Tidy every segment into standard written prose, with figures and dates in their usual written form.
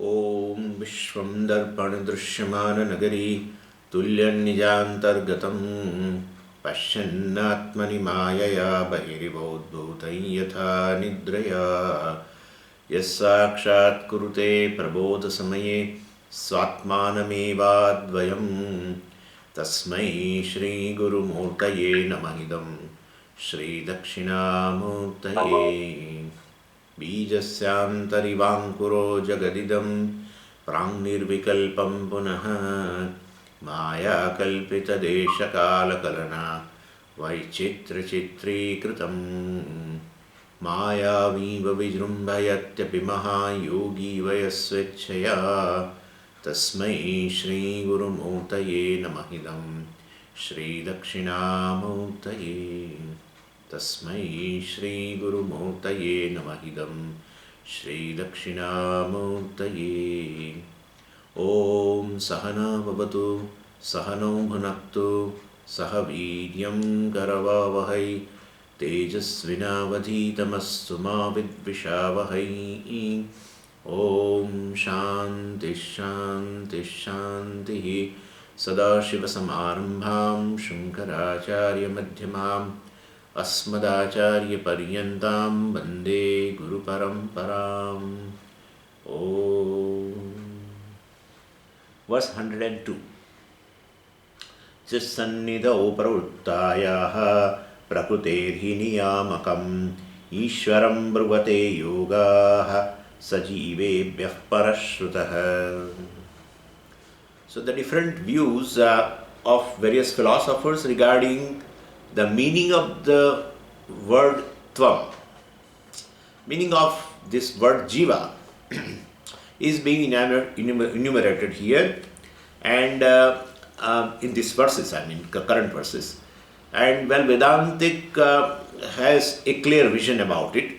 ॐ विश्वं दर्पणदृश्यमाननगरी तुल्यन्निजान्तर्गतं पश्यन्नात्मनि मायया बहिरिवोद्भूतं यथा निद्रया यस्साक्षात् कुरुते प्रबोधसमये स्वात्मानमेवाद्वयं तस्मै श्रीगुरुमूर्तये नमः इदं श्रीदक्षिणामूर्तये बीजस्यान्तरिवाङ्कुरो जगदिदं प्राङ्निर्विकल्पं पुनः मायाकल्पितदेशकालकलना वैचित्र्यचित्रीकृतं मायावीव विजृम्भयत्यपि महायोगी वयस्वेच्छया तस्मै श्रीगुरुमूर्तये नमः इदं श्रीदक्षिणामूर्तये तस्मै श्रीगुरुमूर्तये नमः इदं श्रीदक्षिणामूर्तये ॐ सहना भवतु सहनौ भुनक्तु सह वीर्यं करवावहै तेजस्विनावधीतमस्तु मा विद्विषावहै ॐ शान्तिः शान्तिः शान्तिः सदाशिवसमारम्भां शङ्कराचार्यमध्यमाम् अस्मदाचार्यपर्यन्तां वन्दे गुरुपरम्पराम् ॐ Verse 102 चित्सन्निधौ प्रवृत्तायाः प्रकृतेर्हि नियामकम् ईश्वरं ब्रुवते योगाः सजीवेभ्यः परश्रुतः. So the different views of various philosophers regarding the meaning of the word tvam, meaning of this word jiva is being enumerated here and in these verses, current verses. And well, Vedantic has a clear vision about it.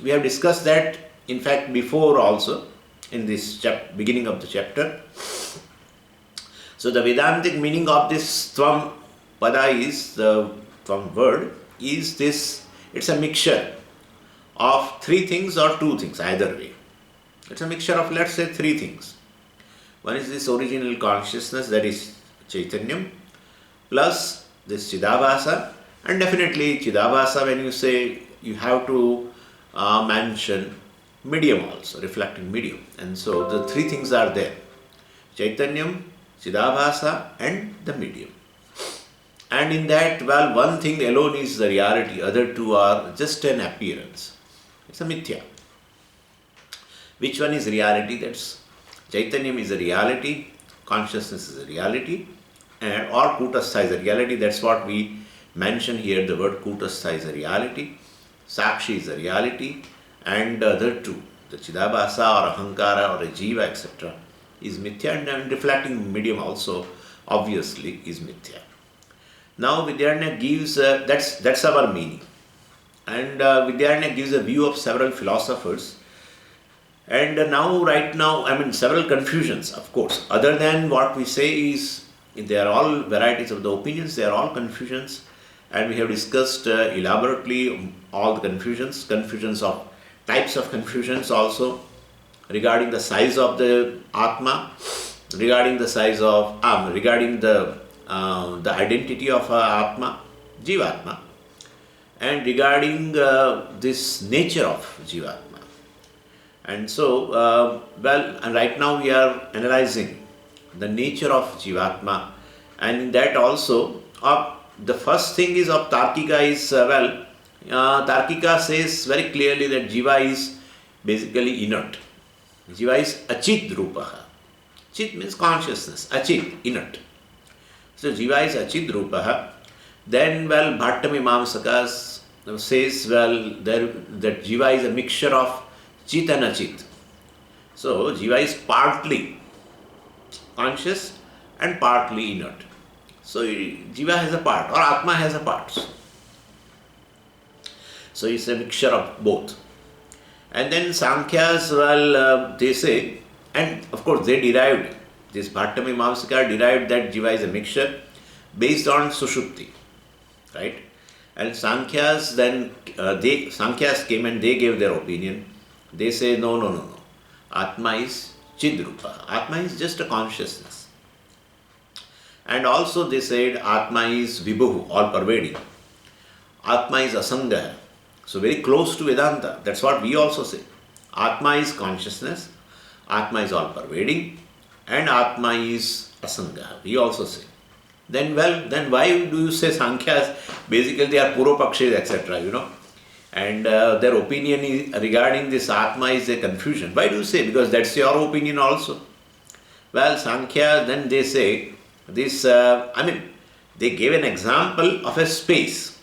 We have discussed that, in fact, before also in this beginning of the chapter. So the Vedantic meaning of this tvam pada is, the tvam word, is this, it's a mixture of three things or two things, either way. It's a mixture of, let's say, three things. One is this original consciousness, that is Chaitanyam, plus this Chidabhasa, and definitely Chidabhasa, when you say, you have to mention medium also, reflecting medium. And so the three things are there: Chaitanyam, Chidabhasa, and the medium. And in that, well, one thing alone is the reality, other two are just an appearance. It's a mithya. Which one is reality? That's Chaitanyam is a reality, consciousness is a reality, and or Kutastha is a reality. That's what we mention here, the word Kutastha is a reality, Sakshi is a reality, and the other two, the Chidabhasa or Ahankara or a Jiva, etc., is mithya, and reflecting medium also obviously is mithya. Now Vidyaranya gives, that's our meaning. And Vidyaranya gives a view of several philosophers. And right now, several confusions, of course. Other than what we say is, they are all varieties of the opinions, they are all confusions. And we have discussed elaborately all the confusions of types of confusions also, regarding the size of the Atma, regarding the size of, regarding the identity of Atma, Jivatma, and regarding this nature of Jivatma. And so, and right now we are analyzing the nature of Jivatma, and in that also, the first thing is of Tarkika is, Tarkika says very clearly that Jiva is basically inert. Jiva is achit rupaha. Chit means consciousness, achit, inert. So Jiva is achit rupaha. Then, Bhattamimamsakas says, that Jiva is a mixture of Chit and Achit. So Jiva is partly conscious and partly inert. So Jiva has a part, or Atma has a part. So it's a mixture of both. And then Sankhyas, they say, and of course they derived, this Bhattamimamsaka derived that Jiva is a mixture based on Sushupti, right? And Sankhya's came and they gave their opinion. They say, no. Atma is Chidrupa. Atma is just a consciousness. And also they said Atma is Vibhuhu, all pervading. Atma is Asanga. So very close to Vedanta. That's what we also say. Atma is consciousness, Atma is all pervading, and Atma is Asanga. We also say. Then why do you say Sankhya's? Basically they are Purvapakshis, etc. And their opinion is regarding this Atma is a confusion. Why do you say? Because that's your opinion also. Well, Sankhya, then they say this, they gave an example of a space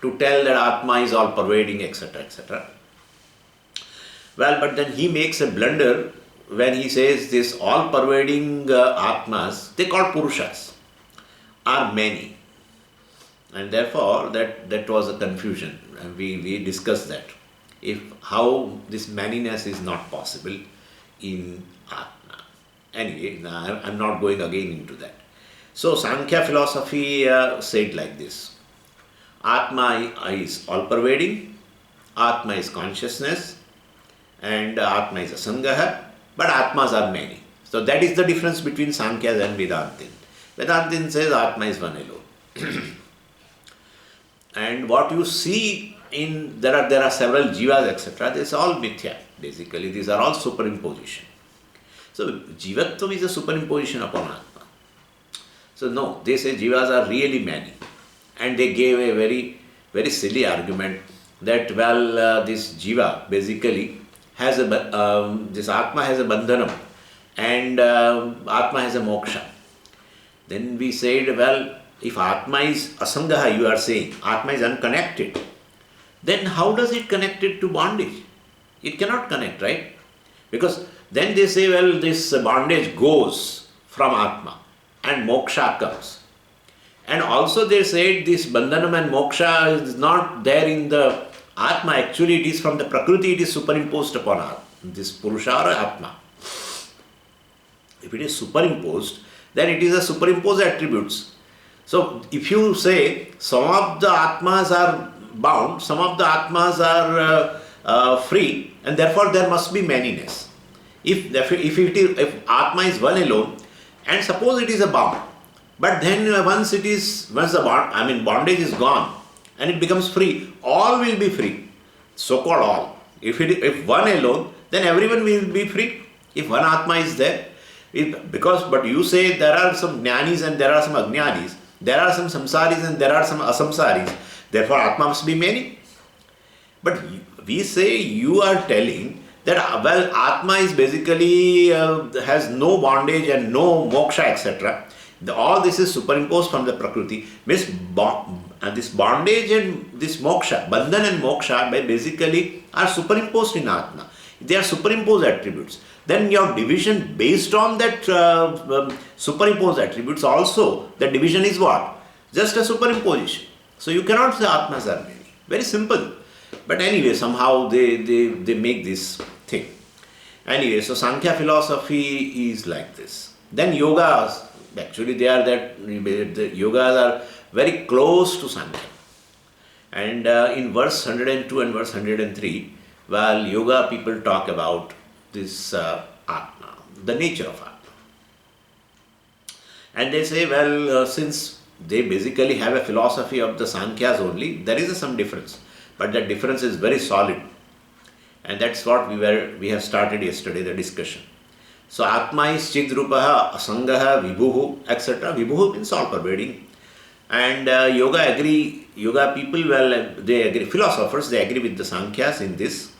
to tell that Atma is all pervading, etc., etc. Well, but then he makes a blunder when he says this all pervading Atmas, they call Purushas, are many. And therefore, that was a confusion. And we discussed that. How this manyness is not possible in Atma. Anyway, I'm not going again into that. So, Sankhya philosophy said like this. Atma is all-pervading, Atma is consciousness, and Atma is Asangaha, but Atmas are many. So, that is the difference between Sankhya and Vedantin. Vedantin says Atma is one alone. And what you see there are several jivas, etc. This is all mithya. Basically, these are all superimposition. So, jivatvam is a superimposition upon Atma. So, no, they say jivas are really many. And they gave a very, very silly argument that, this jiva basically has this Atma has a bandhanam and Atma has a moksha. Then we said, if Atma is Asangaha, you are saying, Atma is unconnected, then how does it connect it to bondage? It cannot connect, right? Because then they say, this bondage goes from Atma and moksha comes. And also they said this bandhanam and moksha is not there in the Atma, actually it is from the Prakriti, it is superimposed upon Atma, this Purusha or Atma. If it is superimposed, then it is a superimposed attributes. So, if you say some of the Atmas are bound, some of the Atmas are free, and therefore there must be manyness. If Atma is one alone, and suppose it is a bound, but then once the bondage is gone, and it becomes free, all will be free, so-called all. If one alone, then everyone will be free. If one Atma is there, but you say there are some jnanis and there are some ajnanis, there are some samsaris and there are some asamsaris, therefore Atma must be many. But we say you are telling that Atma is basically has no bondage and no moksha, etc. All this is superimposed from the Prakriti. Means this bondage and this moksha, bandhan and moksha basically are superimposed in Atma. They are superimposed attributes. Then your division based on that superimposed attributes also, the division is what? Just a superimposition. So you cannot say Atmas are many. Very simple. But anyway, somehow they make this thing. Anyway, so Sankhya philosophy is like this. Then yogas, actually the yogas are very close to Sankhya. And in verse 102 and verse 103, yoga people talk about this Atma, the nature of Atma. And they say, since they basically have a philosophy of the Sankhyas only, there is some difference. But that difference is very solid. And that's what we have started yesterday, the discussion. So Atma is Chidrupaha, Asangaha, Vibhuhu, etc. Vibhuhu means all pervading. And yoga people, they agree, philosophers, they agree with the Sankhyas in this.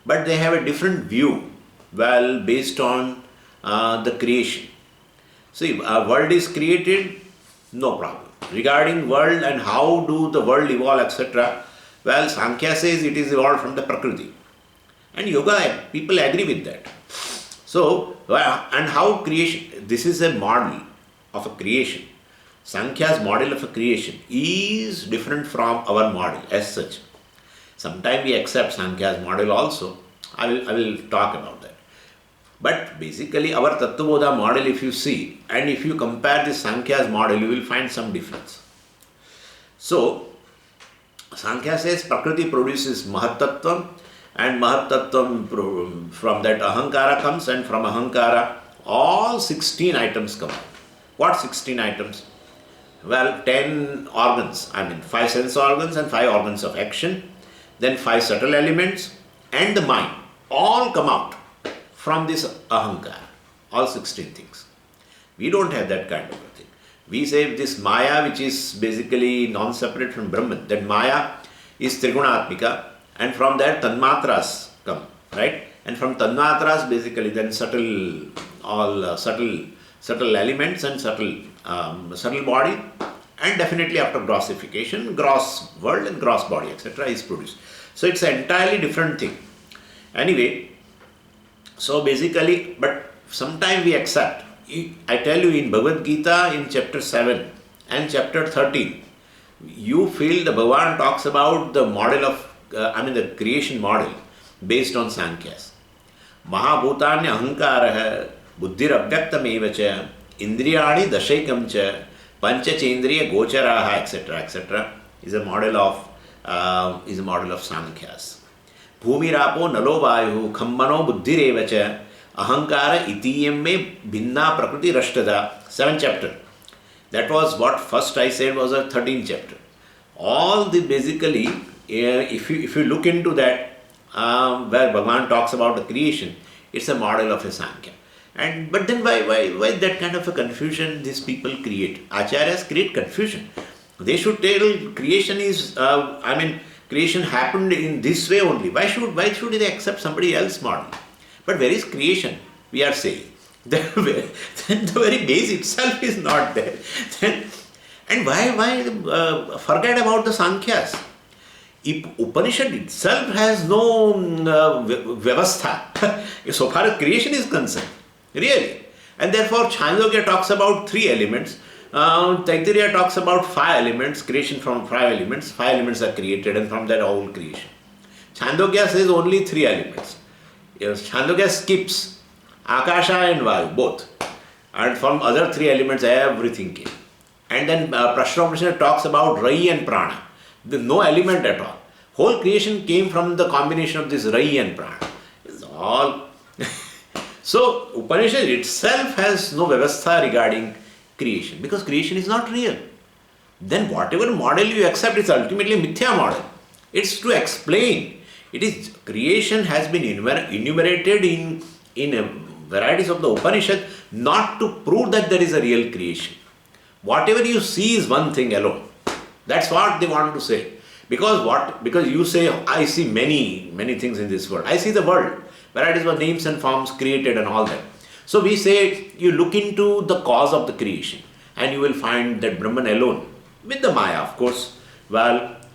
But they have a different view, based on the creation. See, a world is created, no problem. Regarding world and how do the world evolve, etc., Sankhya says it is evolved from the Prakriti. And yoga people agree with that. So, and how creation, this is a model of a creation. Sankhya's model of a creation is different from our model as such. Sometimes we accept Sankhya's model also. I will talk about that. But basically our Tattvabodha model, if you see, and if you compare this Sankhya's model, you will find some difference. So, Sankhya says Prakriti produces Mahatattvam and Mahatattvam, from that Ahankara comes, and from Ahankara all 16 items come out. What 16 items? Well, 10 organs, 5 sense organs and 5 organs of action, then 5 subtle elements and the mind, all come out from this Ahankara, all 16 things. We don't have that kind of a thing. We say this Maya, which is basically non-separate from Brahman, that Maya is Trigunatmika, and from that Tanmatras come, right? And from Tanmatras basically then subtle elements and subtle body, and definitely after grossification, gross world and gross body, etc. is produced. So it's an entirely different thing. Anyway, so basically, but sometimes we accept. I tell you, in Bhagavad Gita, in chapter 7 and chapter 13, you feel the Bhagavan talks about the model of, the creation model based on Sankhyas. Mahabhutanya ahankara buddhir avyaktam cha indriyani dashaikam cha panchachendriya gocharaha etc. is a model of Sankhya's. Bhumirapo nalo vayu khammano buddhireva cha ahankara itiyam me bhinna prakriti rashtada. 7th chapter. That was what first I said was a 13th chapter. All the basically, if you look into that, where Bhagavan talks about the creation, it's a model of a Sankhya. But then why that kind of a confusion these people create? Acharyas create confusion. They should tell creation is, creation happened in this way only. Why should they accept somebody else's model? But where is creation? We are saying. Then the very base itself is not there. And why forget about the Sankhyas? Upanishad itself has no vyavastha so far as creation is concerned. Really. And therefore Chandogya talks about 3 elements. Taittiriya talks about 5 elements, creation from 5 elements. 5 elements are created, and from that all creation. Chandogya says only 3 elements. Chandogya skips Akasha and Vayu, both. And from other 3 elements, everything came. And then Prashna talks about Rai and Prana. There's no element at all. Whole creation came from the combination of this Rai and Prana. It's all. So, Upanishad itself has no vyavastha regarding creation, because creation is not real. Then whatever model you accept is ultimately a mithya model. It's to explain. It is creation has been enumerated in varieties of the Upanishad not to prove that there is a real creation. Whatever you see is one thing alone. That's what they want to say. Because you say, I see many things in this world. I see the world. Varieties of names and forms created and all that. So we say, you look into the cause of the creation and you will find that Brahman alone, with the Maya of course,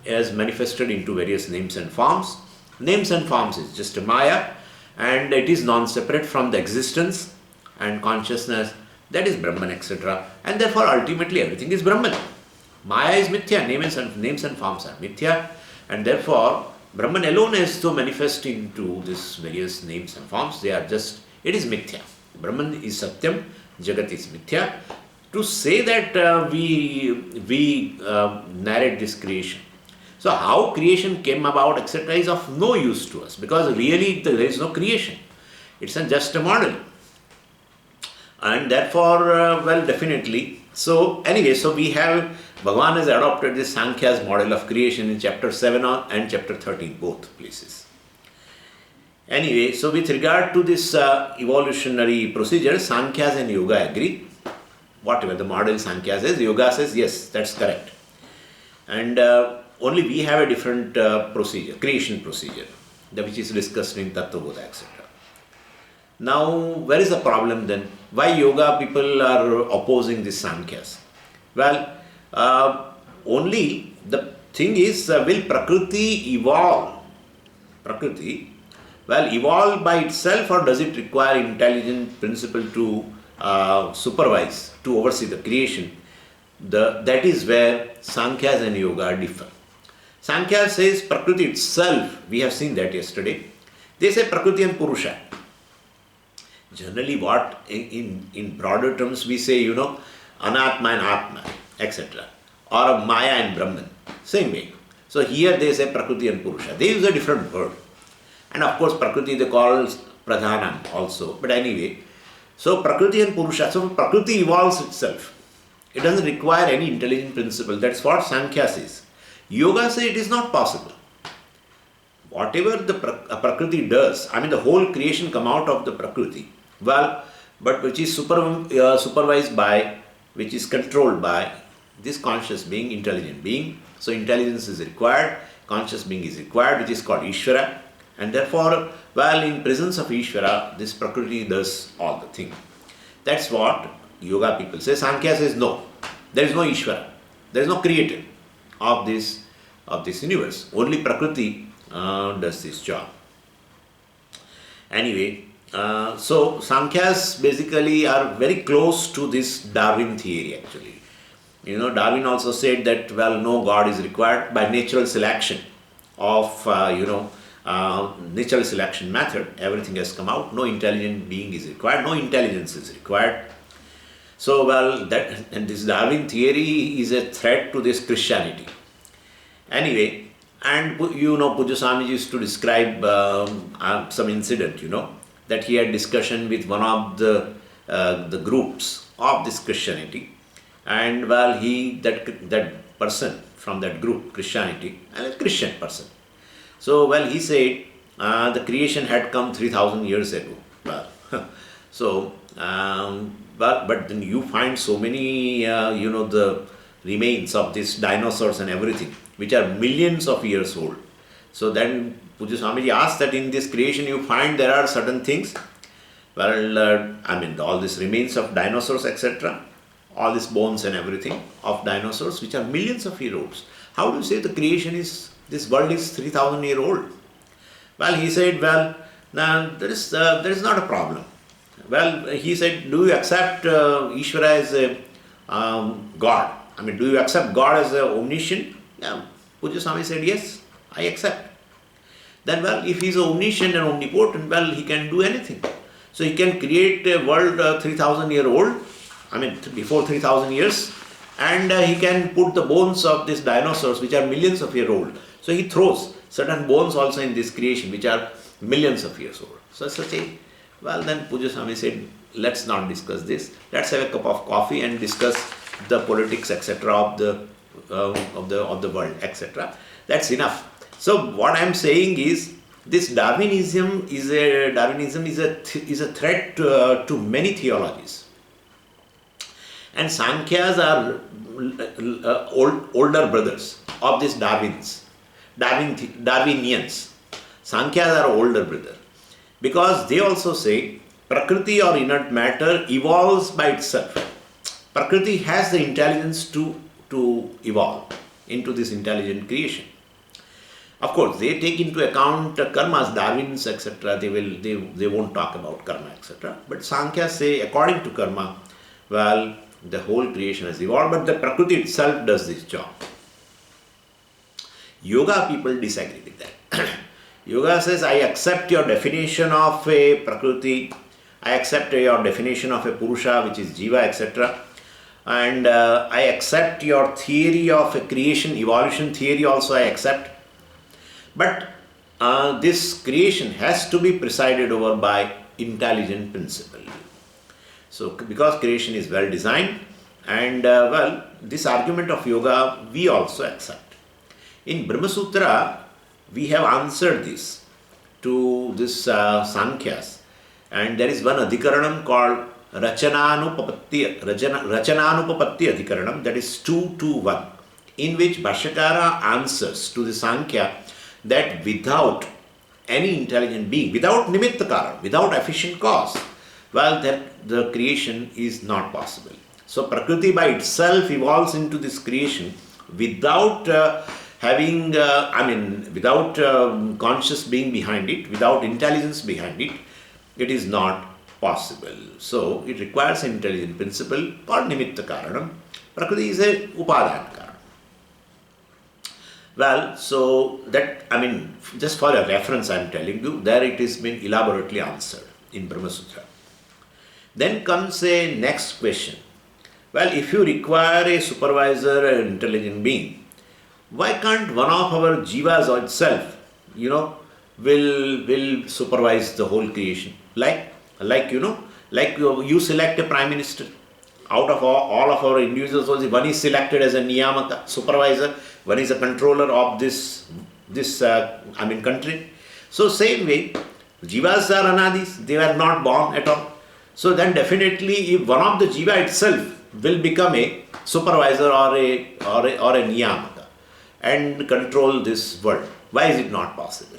as manifested into various names and forms. Names and forms is just a Maya, and it is non-separate from the existence and consciousness, that is Brahman, etc. And therefore ultimately everything is Brahman. Maya is mithya, names and forms are mithya, and therefore Brahman alone is to manifest into these various names and forms. It is mithya. Brahman is satyam, Jagat is mithya. To say that we narrate this creation. So how creation came about, etc. is of no use to us, because really there is no creation. It's just a model. And therefore, definitely. So anyway, so we have, Bhagavan has adopted this Sankhya's model of creation in chapter 7 and chapter 13, both places. Anyway, so with regard to this evolutionary procedure, Sankhyas and Yoga agree. Whatever the model Sankhya says, Yoga says, yes, that's correct. And only we have a different procedure, creation procedure, which is discussed in Tattvabodha, etc. Now, where is the problem then? Why yoga people are opposing this Sankhyas? Well, only the thing is, will Prakriti evolve? Prakriti, evolve by itself, or does it require intelligent principle to supervise, to oversee the creation? That is where Sankhya's and Yoga differ. Sankhya says Prakriti itself, we have seen that yesterday. They say Prakriti and Purusha. Generally what, in broader terms we say, Anatma and Atma, etc. Or Maya and Brahman, same way. So here they say Prakriti and Purusha. They use a different word. And of course, Prakriti they call Pradhanam also. But anyway, so Prakriti and Purusha, so Prakriti evolves itself. It doesn't require any intelligent principle. That's what Sankhya says. Yoga says it is not possible. Whatever the Prakriti does, I mean the whole creation come out of the Prakriti, well, but which is supervised by, which is controlled by this conscious being, intelligent being. So intelligence is required, conscious being is required, which is called Ishvara. And therefore, well, in presence of Ishvara, this Prakriti does all the thing. That's what yoga people say. Sankhya says no, there is no Ishvara, there is no creator of this universe. Only Prakriti does this job. Anyway, so Sankhyas basically are very close to this Darwin theory actually. You know, Darwin also said that, well, no God is required by natural selection of, natural selection method. Everything has come out. No intelligent being is required. No intelligence is required. So, well, and this Darwin theory is a threat to this Christianity. Anyway, and Pujya Swamiji used to describe some incident, that he had discussion with one of the groups of this Christianity. And well, that person from that group, Christianity, and a Christian person. So, well, he said the creation had come 3,000 years ago. Well, so, but then you find so many, the remains of these dinosaurs and everything, which are millions of years old. So then Pujya Swamiji asked that in this creation you find there are certain things, well, all these remains of dinosaurs, etc., all these bones and everything of dinosaurs, which are millions of years old. How do you say the creation is, this world is 3,000 years old? Well, he said, well, now there is not a problem. Well, he said, do you accept Ishvara as a God? Do you accept God as a omniscient? Yeah. Pujya Swami said, yes, I accept. Then, well, if he is omniscient and omnipotent, well, he can do anything. So he can create a world 3,000 years old, before 3,000 years, and he can put the bones of these dinosaurs, which are millions of years old. So he throws certain bones also in this creation, which are millions of years old. So well, then Pujya Swami said, let's not discuss this. Let's have a cup of coffee and discuss the politics, etc., of the world, etc. That's enough. So what I'm saying is, this Darwinism is a threat to many theologies. And Sankhyas are older brothers of these Darwinians. Sankhyas are older brother, because they also say Prakriti or inert matter evolves by itself. Prakriti has the intelligence to evolve into this intelligent creation. Of course, they take into account karmas, Darwins, etc. They won't talk about karma, etc. But Sankhya say, according to karma, well, the whole creation has evolved, but the Prakriti itself does this job. Yoga people disagree with that. Yoga says, I accept your definition of a Prakriti, I accept your definition of a Purusha, which is Jiva, etc. And I accept your theory of a creation, evolution theory also I accept. But this creation has to be presided over by intelligent principle. So, because creation is well designed, and this argument of yoga we also accept. In Brahma Sutra, we have answered this to this Sankhya's, and there is one adhikaranam called Rachananupapatti Adhikaranam, that is 221, in which Bhashyakara answers to the Sankhya that without any intelligent being, without nimitta karan, without efficient cause, well, that the creation is not possible. So Prakriti by itself evolves into this creation without without conscious being behind it, without intelligence behind it, it is not possible. So it requires an intelligent principle called nimitta karanam. Prakriti is a upadana karanam. Well, so that, just for a reference I am telling you, there it has been elaborately answered in Brahma Sutra. Then comes a next question. Well, if you require a supervisor, an intelligent being, why can't one of our jivas itself, will supervise the whole creation. Like you select a prime minister. Out of all of our individuals, one is selected as a niyamaka, supervisor, one is a controller of this country. So same way, jivas are anadis, they were not born at all. So then definitely if one of the jiva itself will become a supervisor or a niyamaka and control this world, why is it not possible?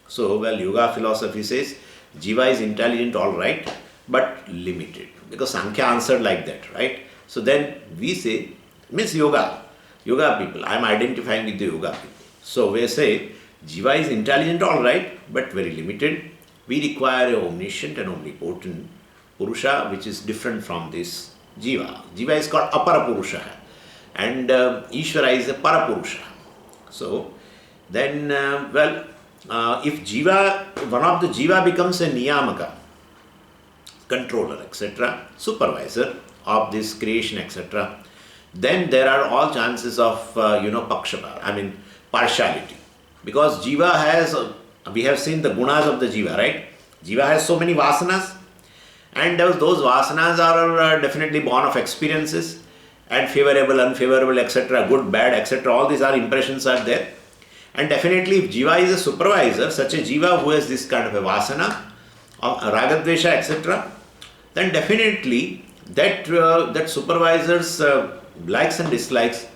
So, well, yoga philosophy says jiva is intelligent, all right, but limited. Because Sankhya answered like that, right? So then we say, means yoga people, I am identifying with the yoga people. So we say, jiva is intelligent, all right, but very limited. We require a omniscient and omnipotent Purusha, which is different from this jiva. Jiva is called Apara Purusha, and Ishvara is a Parapurusha. So then, if one of the jiva becomes a niyamaka, controller, etc., supervisor of this creation, etc., then there are all chances of, pakshapa, partiality. Because jiva has, we have seen the gunas of the jiva, right? Jiva has so many vasanas, and those vasanas are definitely born of experiences, and favorable, unfavorable, etc., good, bad, etc., all these impressions are there. And definitely if jiva is a supervisor, such a jiva who has this kind of a vasana, ragadvesha, etc., then definitely that supervisor's likes and dislikes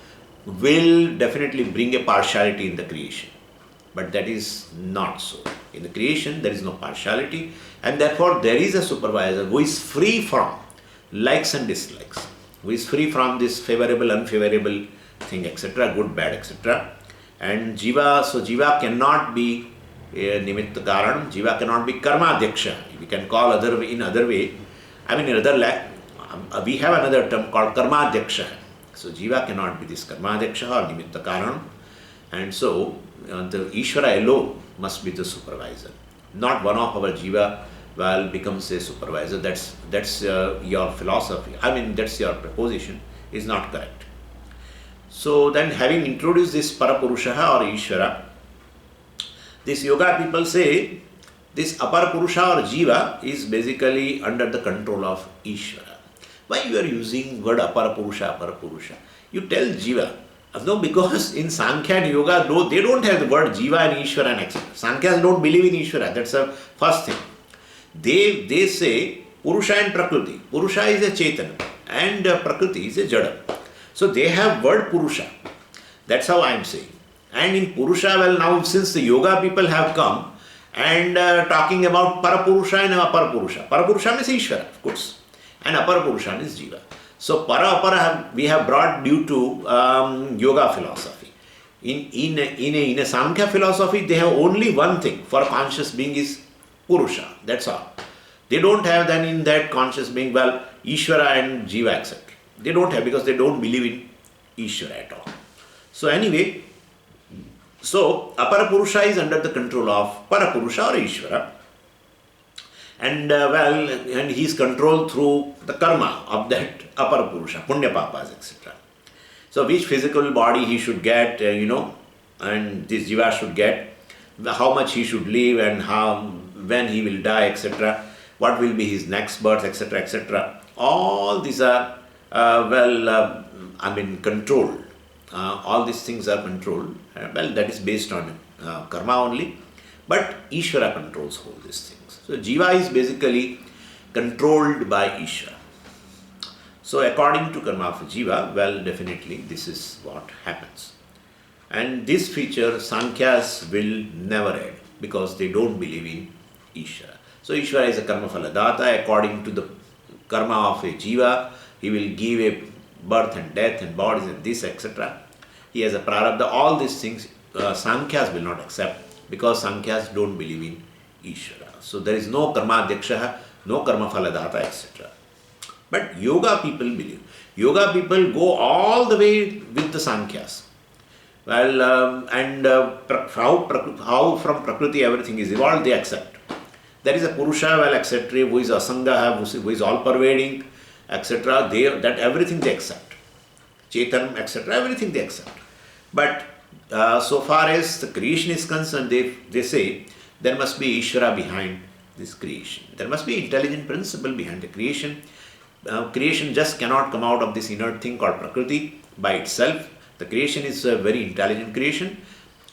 will definitely bring a partiality in the creation. But that is not so. In the creation there is no partiality, and therefore there is a supervisor who is free from likes and dislikes, who is free from this favorable, unfavorable thing, etc., good, bad, etc. And jiva cannot be a nimitta karanam, jiva cannot be karma adhyaksha. We can call in other way. We have another term called karma adhyaksha. So jiva cannot be this karma adhyaksha or nimitta karanam. And so the Ishvara alone must be the supervisor. Not one of our jiva becomes a supervisor. That's your philosophy. That's your proposition is not correct. So then, having introduced this Parapurusha or Ishvara, this yoga people say this Aparapurusha or Jiva is basically under the control of Ishvara. Why you are using word Aparapurusha? You tell Jiva. No, because in Sankhya and Yoga, they don't have the word Jiva and Ishvara and etc. Sankhya's don't believe in Ishvara. That's the first thing. They say Purusha and Prakriti. Purusha is a Chaitanya and Prakriti is a Jada. So they have word Purusha. That's how I am saying. And in Purusha, now since the yoga people have come and talking about Parapurusha and Aparapurusha. Parapurusha means Ishvara, of course. And Aparapurusha means Jiva. So Para we have brought due to yoga philosophy. In a Sankhya philosophy, they have only one thing for conscious being is Purusha. That's all. They don't have then in that conscious being, Ishvara and Jiva, etc. They don't have, because they don't believe in Ishvara at all. So anyway, Aparapurusha is under the control of Parapurusha or Ishvara. And he is controlled through the karma of that Aparapurusha, Punya Papas, etc. So which physical body he should get, and this Jiva should get, how much he should live and when he will die, etc. What will be his next birth, etc., etc. All these are controlled. All these things are controlled. That is based on karma only. But Ishvara controls all these things. So Jiva is basically controlled by Ishvara. So according to karma of Jiva, definitely this is what happens. And this feature Sankhyas will never add, because they don't believe in Ishvara. So Ishvara is a karma phaladata. According to the karma of a Jiva, he will give a birth and death and bodies and this, etc. He has a prarabdha. All these things Sankhyas will not accept, because Sankhyas don't believe in Ishvara. So there is no karma adhyaksha, no karma phaladata, etc. But yoga people believe. Yoga people go all the way with the Sankhyas. How from Prakriti everything is evolved, they accept. There is a Purusha, etc., who is Asanga, who is all pervading, etc. That everything they accept. Chaitanya, etc., everything they accept. But so far as the creation is concerned, they say there must be Ishvara behind this creation. There must be intelligent principle behind the creation. Creation just cannot come out of this inert thing called Prakriti by itself. The creation is a very intelligent creation,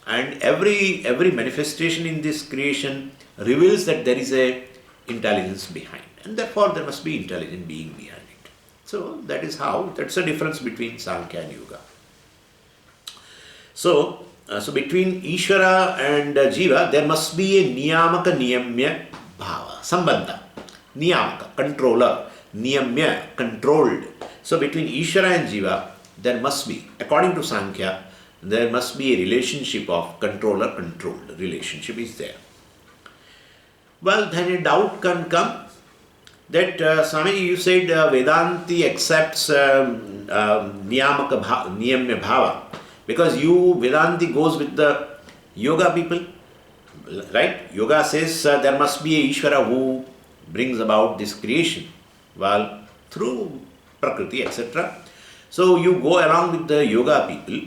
and every manifestation in this creation reveals that there is a intelligence behind, and therefore there must be intelligent being behind it. So that's the difference between Sankhya and Yoga. So between Ishvara and Jiva, there must be a Niyamaka Niyamya Bhava, Sambandha. Niyamaka, controller, Niyamya, controlled. So between Ishvara and Jiva, there must be, according to Sankhya, there must be a relationship of controller-controlled. Relationship is there. Well, then a doubt can come that, Swamiji, you said Vedanti accepts Niyamya Bhava, because Vedanti goes with the yoga people, right? Yoga says there must be a Ishvara who brings about this creation, well, through Prakriti, etc. So you go along with the yoga people,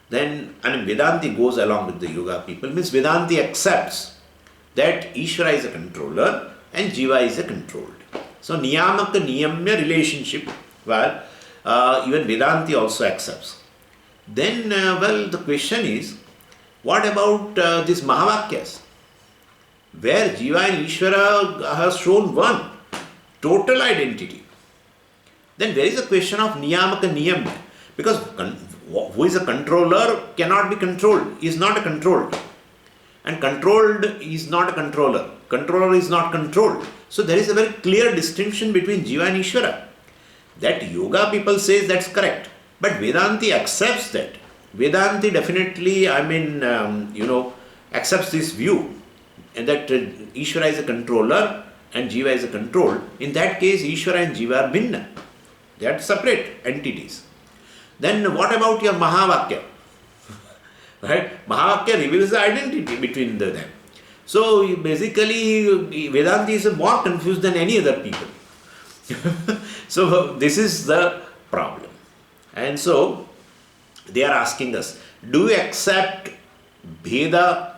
then, Vedanti goes along with the yoga people, means Vedanti accepts that Ishvara is a controller and Jiva is a controlled. So Niyamaka Niyamya relationship, well, even Vedanti also accepts. Then, the question is, what about these Mahavakyas, where Jiva and Ishvara has shown one total identity? Then there is a question of Niyamaka Niyamya, because who is a controller cannot be controlled, is not a controlled, and controlled is not a controller. Controller is not controlled. So there is a very clear distinction between Jiva and Ishvara. That yoga people says that's correct, but Vedanti accepts that. Vedanti definitely, accepts this view, and that Ishvara is a controller and Jiva is a controlled. In that case, Ishvara and Jiva are bhinna. They are separate entities. Then what about your Mahavakya? Right? Mahavakya reveals the identity between them. So basically, Vedanti is more confused than any other people. So this is the problem. And so they are asking us, do you accept Bheda,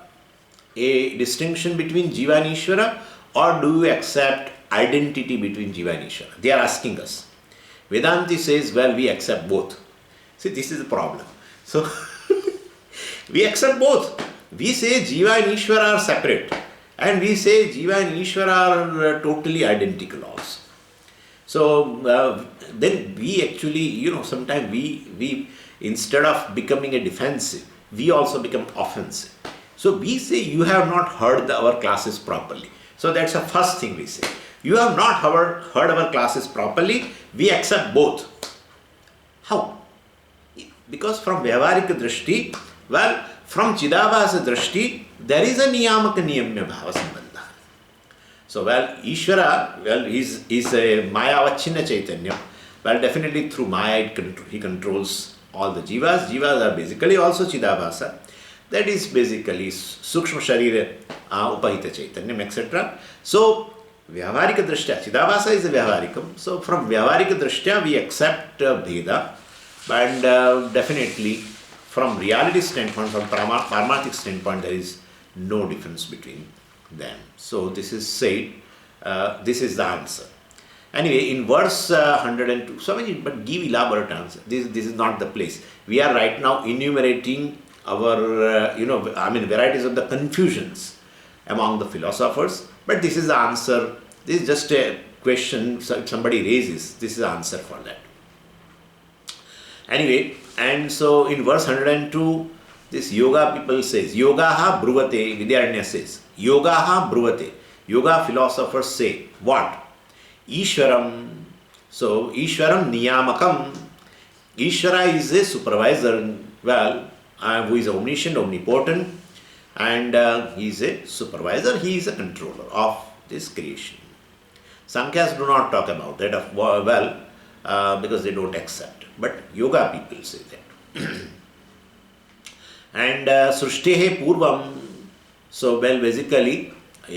a distinction between Jiva and Ishvara, or do you accept identity between Jiva and Ishvara? They are asking us. Vedanti says, well, we accept both. See, this is the problem. So we accept both. We say Jiva and Ishvara are separate, and we say Jiva and Ishvara are totally identical also. So then we actually, sometimes we instead of becoming a defensive, we also become offensive. So we say, you have not heard our classes properly. So that's the first thing we say. You have not heard our classes properly, we accept both. How? Because from Vyavaharika Drishti, well, from Chidabhasa Drishti, there is a Niyamaka Niyamya Bhava Sambandha. So, Ishvara, is a Maya Avachina Chaitanya. Well, definitely through Maya, he controls all the Jivas. Jivas are basically also Chidabhasa. That is basically Sukshma Sharira, Upahita Chaitanyam, etc. So, Vyavaharika Drishtya, Chidabhasa is a Vyavaharikam. So, from Vyavaharika Drishtya, we accept Bheda, and definitely from reality standpoint, from Paramarthik standpoint, there is no difference between them. So, this is said, this is the answer. Anyway, in verse 102, but give elaborate answer. This is not the place. We are right now enumerating our, varieties of the confusions among the philosophers. But this is the answer. This is just a question somebody raises. This is the answer for that. Anyway, and so in verse 102, this yoga people says, Yogaha bruvate, Vidyaranya says, Yogaha bruvate. Yoga philosophers say, what? Ishwaram. So, Ishwaram niyamakam. Ishvara is a supervisor, who is omniscient, omnipotent, and he is a supervisor, he is a controller of this creation. Sankhyas do not talk about that, because they don't accept. But yoga people say that. And Srushtihe Purvam, so basically, the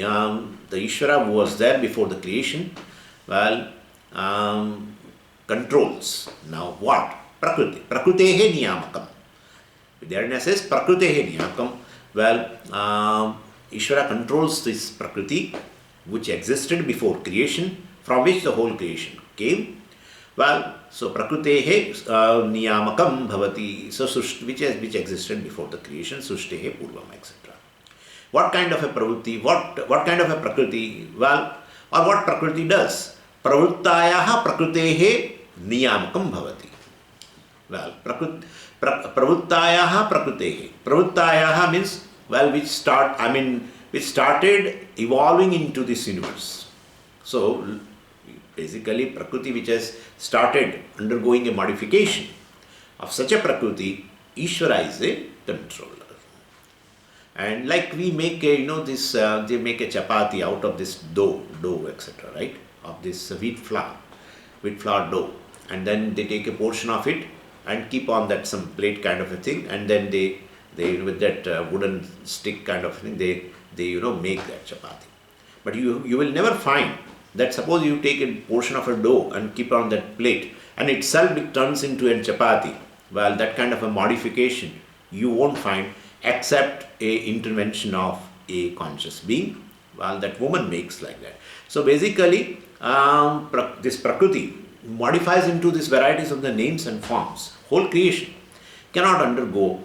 Ishvara who was there before the creation, controls. Now what? Prakriti. Prakritehe niyamakam. Vidyaranya says Prakritehe niyamakam. Ishvara controls this Prakriti which existed before creation, from which the whole creation came. Well, so Prakrutehe Niyamakam Bhavati, so which existed before the creation, Sushtihe Purvam, etc. What kind of a pravrutti, what kind of a Prakriti? Well, or what Prakriti does? Pravruttayaha Prakrutehe Niyamakam Bhavati. Well, Pravruttayaha Prakrutehe. Pravruttayaha means, well, which started evolving into this universe. So, basically, Prakriti which has started undergoing a modification. Of such a Prakriti, Ishvara is a controller. And like we make a, they make a chapati out of this dough, etc., right? Of this wheat flour dough. And then they take a portion of it and keep on that some plate kind of a thing. And then they with that wooden stick kind of thing, they make that chapati. But you will never find that suppose you take a portion of a dough and keep on that plate and itself it turns into a chapati. Well, that kind of a modification you won't find except a intervention of a conscious being. Well, that woman makes like that. So basically, this Prakriti modifies into these varieties of the names and forms. Whole creation cannot undergo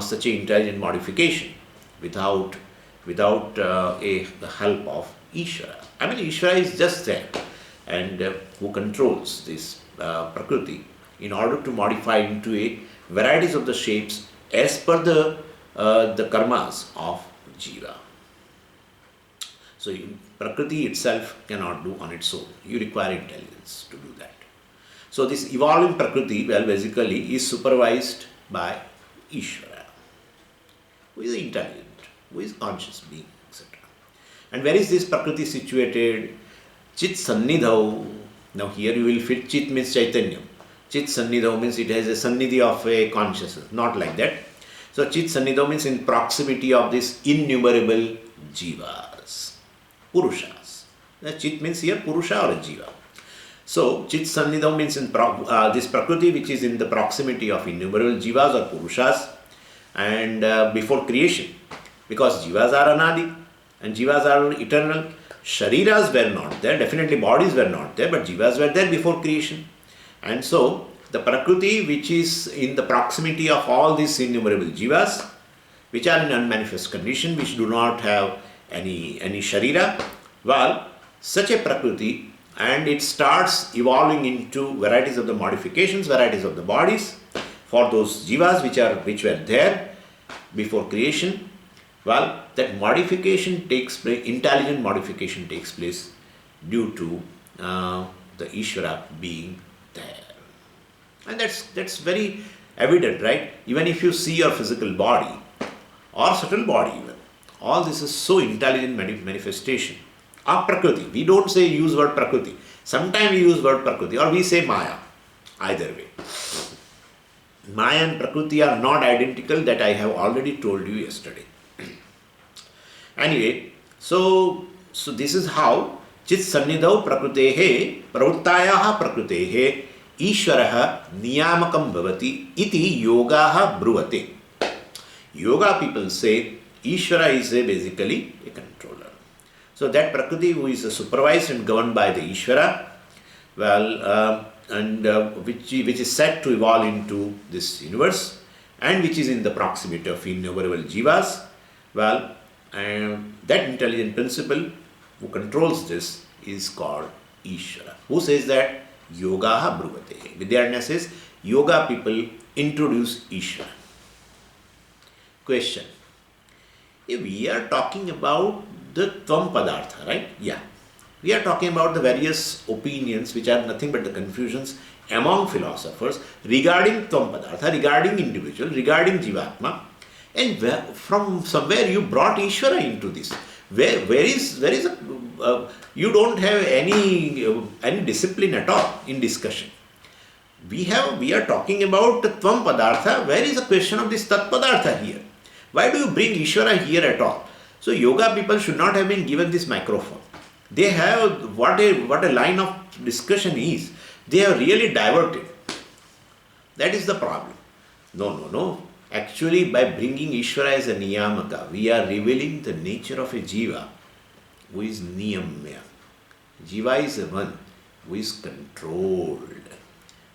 such an intelligent modification without the help of Ishvara. I mean, Ishvara is just there and who controls this Prakriti in order to modify into a varieties of the shapes as per the karmas of Jiva. So Prakriti itself cannot do on its own. You require intelligence to do that. So this evolving Prakriti, well, basically is supervised by Ishvara, who is intelligent, who is conscious being, etc. And where is this Prakriti situated? Chit Sannidhau. Now here you will fit Chit means Chaitanya. Chit Sannidhau means it has a Sannidhi of a consciousness, not like that. So Chit Sannidhau means in proximity of this innumerable Jivas, Purushas. Chit means here Purusha or a Jiva. So Chit Sannidhau means in this Prakriti which is in the proximity of innumerable Jivas or Purushas and before creation, because Jivas are Anadi and Jivas are eternal. Shariras were not there, definitely bodies were not there, but Jivas were there before creation. And so the Prakriti which is in the proximity of all these innumerable Jivas, which are in unmanifest condition, which do not have any Sharira, well, such a Prakriti, and it starts evolving into varieties of the modifications, varieties of the bodies for those Jivas which were there before creation. Well, that modification takes place, intelligent modification takes place due to the Ishvara being there. And that's very evident, right? Even if you see your physical body or subtle body even, all this is so intelligent manifestation of Prakriti. We don't use word Prakriti. Sometimes we use word Prakriti or we say Maya. Either way. Maya and Prakriti are not identical, that I have already told you yesterday. Anyway, so this is how Chit Sannidhau Prakrutehe Pravruttayaha Prakrutehe Ishvaraha Niyamakam Bhavati Iti Yogaha Bruvate. Yoga people say Ishvara is basically a controller. So that Prakriti who is supervised and governed by the Ishvara, well, which is set to evolve into this universe and which is in the proximity of innumerable Jivas, well, that intelligent principle who controls this is called Ishvara. Who says that? Yogaha Bruvate. Vidyaranya says yoga people introduce Ishvara. Question. If we are talking about the Tvam Padartha, right? Yeah. We are talking about the various opinions which are nothing but the confusions among philosophers regarding Tvam Padartha, regarding individual, regarding Jivatma. And from somewhere you brought Ishvara into this. Where is you don't have any discipline at all in discussion. We are talking about Tvam Padartha. Where is the question of this Tat Padartha here? Why do you bring Ishvara here at all? So yoga people should not have been given this microphone. They have what a line of discussion is. They have really diverted. That is the problem. No. Actually, by bringing Ishvara as a Niyamaka, we are revealing the nature of a Jiva who is Niyamya. Jiva is the one who is controlled.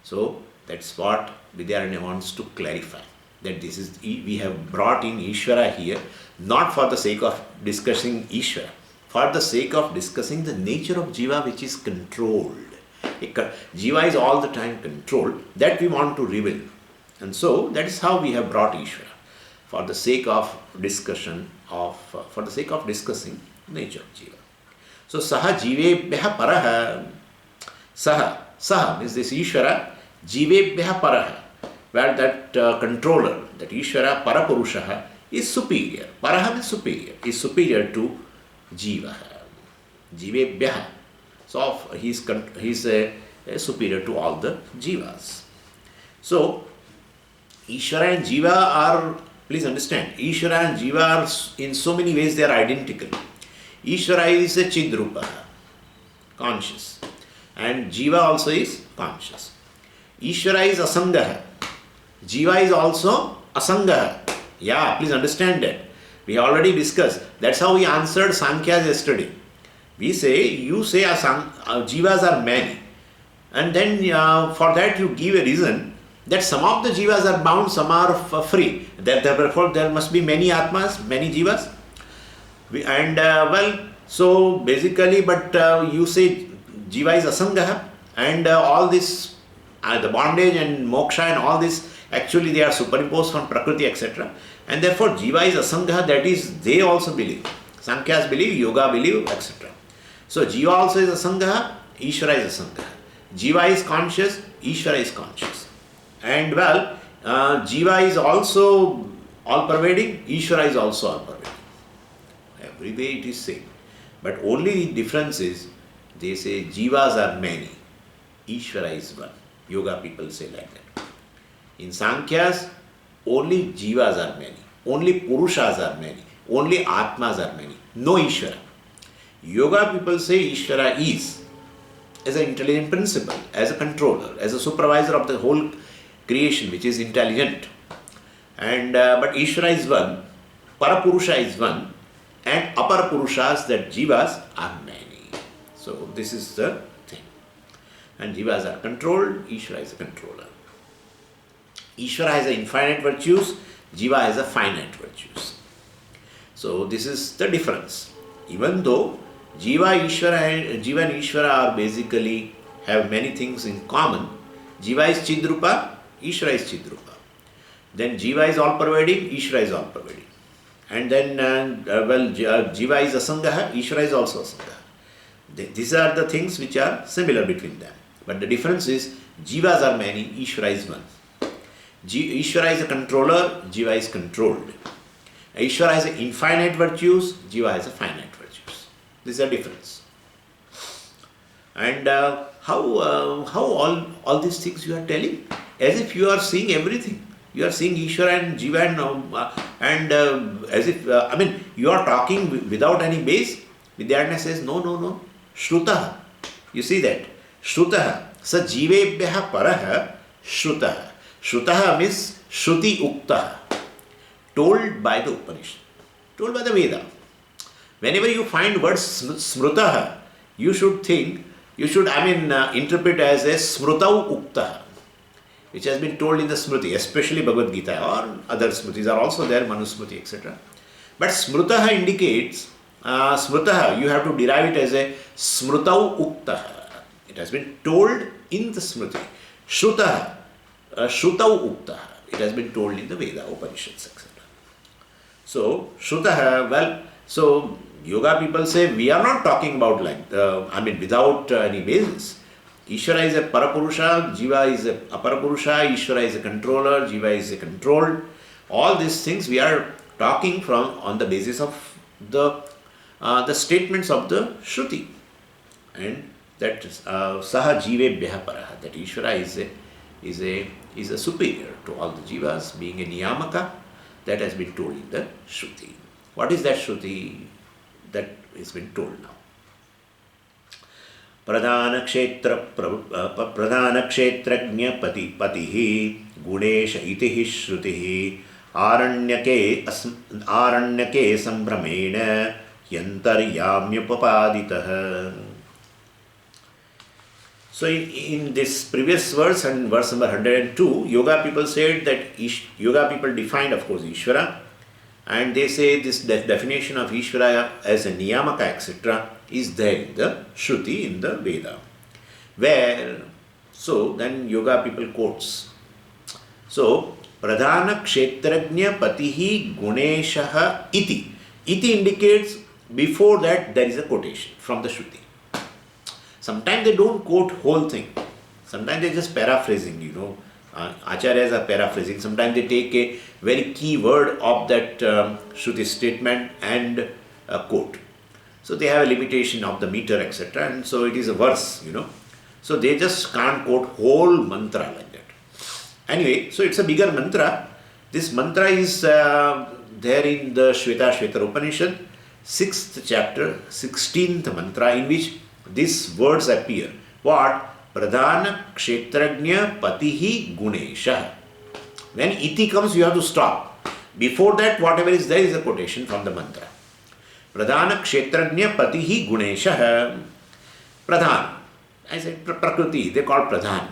So that's what Vidyaranya wants to clarify. That this is, we have brought in Ishvara here, not for the sake of discussing Ishvara, for the sake of discussing the nature of Jiva which is controlled. Jiva is all the time controlled, that we want to reveal. And so that is how we have brought Ishvara, for the sake of discussion of, for the sake of discussing nature of Jiva. So Saha Jivebhya Paraha. Saha means this Ishvara, Jivebhya Paraha, where that controller, that Ishvara Parapurushaha is superior. Paraha means superior, is superior to Jiva. Jivebhya. So he is superior to all the Jivas. So Ishvara and Jiva are, please understand, Ishvara and Jiva are in so many ways they are identical. Ishvara is a Chidrupa, conscious, and Jiva also is conscious. Ishvara is Asangaha, Jiva is also Asangaha. Yeah, please understand that. We already discussed. That's how we answered Sankhya yesterday. We say, you say Jivas are many, and then for that you give a reason that some of the Jivas are bound, some are free. Therefore, there must be many Atmas, many Jivas. So basically, but you say Jiva is Asangaha, and all this, the bondage and moksha and all this, actually they are superimposed from Prakriti, etc. And therefore, Jiva is Asangaha, that is, they also believe. Sankhya's believe, Yoga believe, etc. So Jiva also is Asangaha, Ishvara is Asangaha. Jiva is conscious, Ishvara is conscious. And Jiva is also all-pervading, Ishvara is also all-pervading. Every way it is same. But only the difference is, they say Jivas are many, Ishvara is one. Yoga people say like that. In Sankhyas, only Jivas are many, only Purushas are many, only Atmas are many, no Ishvara. Yoga people say Ishvara is, as an intelligent principle, as a controller, as a supervisor of the whole creation which is intelligent. And but Ishvara is one, Parapurusha is one, and Aparapurushas, that Jivas, are many. So this is the thing. And Jivas are controlled, Ishvara is a controller. Ishvara has a infinite virtues, Jiva has a finite virtues. So this is the difference. Even though Jiva and Ishvara are basically have many things in common, Jiva is Chidrupa, Ishvara is Chidrupa. Then Jiva is all-pervading, Ishvara is all-pervading. And then, Jiva is Asangaha, Ishvara is also Asangaha. These are the things which are similar between them. But the difference is, Jivas are many, Ishvara is one. Ishvara is a controller, Jiva is controlled. Ishvara has infinite virtues, Jiva has a finite virtues. This is a difference. And how all these things you are telling? As if you are seeing everything. You are seeing Ishvara and Jiva and as if, you are talking without any base. Vidyaranya says, no. Shrutaha. You see that? Shrutaha. Sa jivebhyaha paraha shrutaha. Shrutaha means Shruti Uktaha. Told by the Upanishad. Told by the Veda. Whenever you find word smrutaha, you should interpret as a smrutau uktaha, which has been told in the Smriti, especially Bhagavad Gita, or other Smritis are also there, Manusmriti, etc. But smrutaha indicates, you have to derive it as a smrutau uktaha. It has been told in the Smriti. Shrutaha, shrutau uktaha. It has been told in the Veda, Upanishads, etc. So, shrutaha, so yoga people say we are not talking about without any basis. Ishvara is a Parapurusha, Jiva is a Aparapurusha, Ishvara is a controller, Jiva is a controlled. All these things we are talking from on the basis of the statements of the Shruti. And that Saha Jivebhyaha Paraha, that Ishvara is a superior to all the Jivas, being a Niyamaka, that has been told in the Shruti. What is that Shruti that has been told now? Pradhana kshetrajna pati patihi gunesha itihi shrutihi आरण्यके संभ्रमेण यन्तर्याम्युपपादितः. So in this previous verse and verse number 102, yoga people said that yoga people defined, of course, Ishvara, and they say this definition of Ishvara as a niyamaka, etc., is there in the Shruti, in the Veda. Where, so then yoga people quotes. So, Pradhana Kshetrajna Patihi Guneshah Iti. Iti indicates before that there is a quotation from the Shruti. Sometimes they don't quote whole thing. Sometimes they're just paraphrasing, Acharyas are paraphrasing. Sometimes they take a very key word of that Shruti statement and quote. So they have a limitation of the meter, etc. And so it is a verse, So they just can't quote whole mantra like that. Anyway, so it's a bigger mantra. This mantra is there in the Shveta Upanishad, 6th chapter, 16th mantra, in which these words appear. What? Pradhana Kshetrajna Patihi Guneshah. When iti comes, you have to stop. Before that, whatever is there is a quotation from the mantra. Pradhana Kshetrajna Patihi Guneshah. Pradhan. I said Prakriti, they call Pradhan.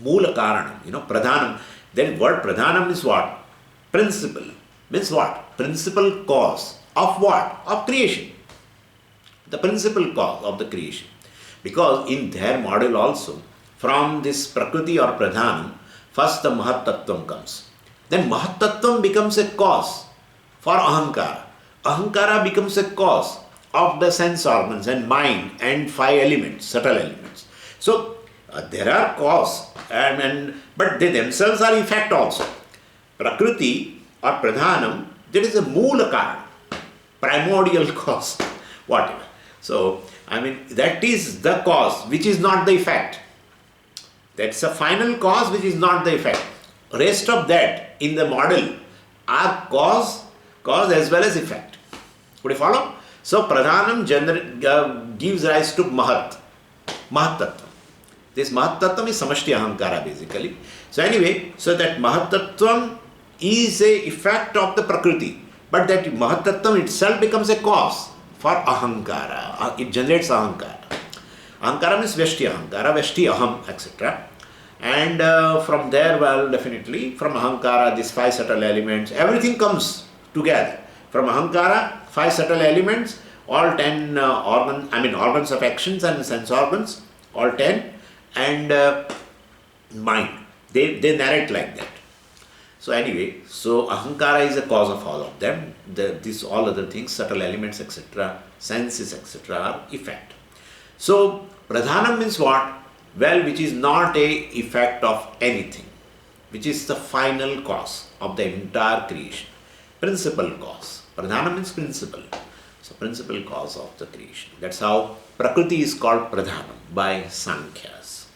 Moola Karanam, Pradhanam. Then word Pradhanam is what? Principle. Means what? Principal cause. Of what? Of creation. The principal cause of the creation. Because in their model also, from this Prakriti or Pradhanam, first the Mahat comes. Then Mahat becomes a cause for Ahankara. Ahankara becomes a cause of the sense organs and mind and 5 elements, subtle elements. So, there are cause, but they themselves are effect also. Prakriti or Pradhanam, there is a Moola Karana, primordial cause, whatever. So, that is the cause which is not the effect. That's a final cause which is not the effect. Rest of that in the model are cause as well as effect. Could you follow? So, Pradhanam gives rise to Mahat Tattva. This Mahat Tattva is Samashti Ahankara basically. So anyway, so that Mahat Tattva is a effect of the Prakriti. But that Mahat Tattva itself becomes a cause for Ahankara. It generates Ahankara. Ahankara means Veshti Ahankara, Veshti Aham, etc. And from there, definitely, from Ahankara, these 5 subtle elements, everything comes together. From Ahankara, 5 subtle elements, all 10 organs of actions and sense organs, all 10, and mind. They narrate like that. So anyway, so Ahankara is a cause of all of them. These all other things, subtle elements, etc., senses, etc., are effect. So Pradhanam means what? Well, which is not a effect of anything, which is the final cause of the entire creation. Principal cause. Pradhanam means principal. So principal cause of the creation. That's how Prakriti is called Pradhanam by Sankhyas.